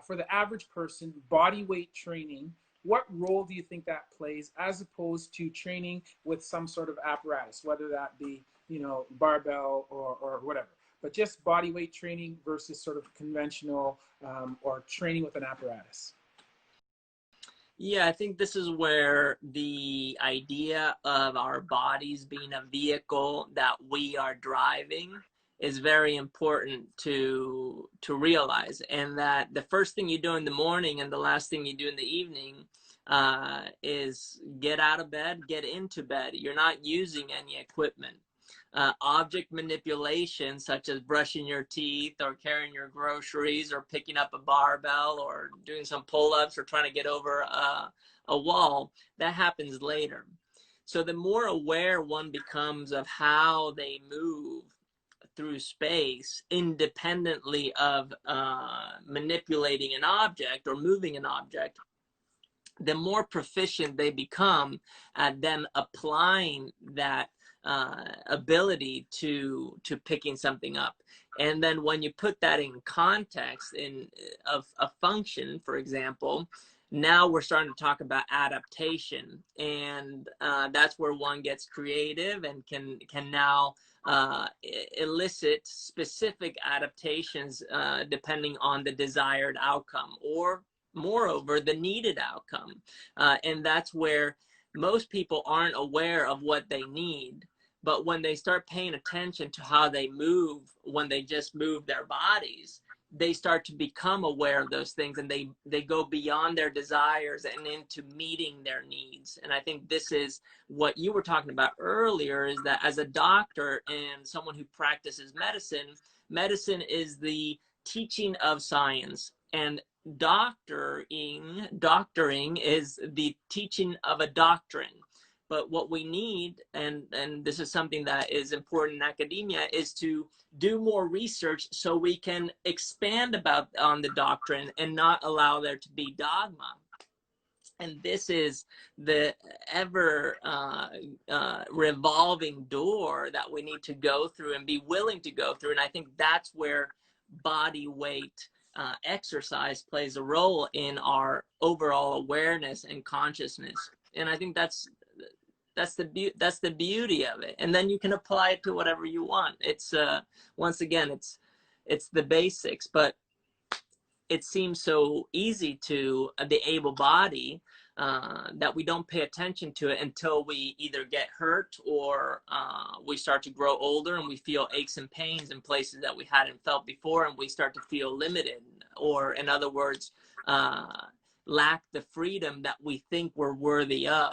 for the average person, body weight training, what role do you think that plays as opposed to training with some sort of apparatus, whether that be, barbell or whatever, but just body weight training versus sort of conventional or training with an apparatus? Yeah, I think this is where the idea of our bodies being a vehicle that we are driving is very important to realize, and that the first thing you do in the morning and the last thing you do in the evening is get out of bed, get into bed. You're not using any equipment. Object manipulation, such as brushing your teeth or carrying your groceries or picking up a barbell or doing some pull-ups or trying to get over a wall, that happens later. So the more aware one becomes of how they move through space independently of manipulating an object or moving an object, the more proficient they become at then applying that ability to picking something up. And then when you put that in context of a function, for example, now we're starting to talk about adaptation, and that's where one gets creative and can now elicit specific adaptations depending on the desired outcome, or moreover, the needed outcome. And that's where most people aren't aware of what they need. But when they start paying attention to how they move, when they just move their bodies, they start to become aware of those things, and they go beyond their desires and into meeting their needs. And I think this is what you were talking about earlier, is that as a doctor and someone who practices medicine, medicine is the teaching of science, and doctoring is the teaching of a doctrine. But what we need, and this is something that is important in academia, is to do more research so we can expand on the doctrine and not allow there to be dogma. And this is the ever revolving door that we need to go through and be willing to go through. And I think that's where body weight exercise plays a role in our overall awareness and consciousness. And I think that's the beauty of it. And then you can apply it to whatever you want. It's once again, it's the basics, but it seems so easy to the able body that we don't pay attention to it until we either get hurt or we start to grow older and we feel aches and pains in places that we hadn't felt before, and we start to feel limited, or in other words, lack the freedom that we think we're worthy of.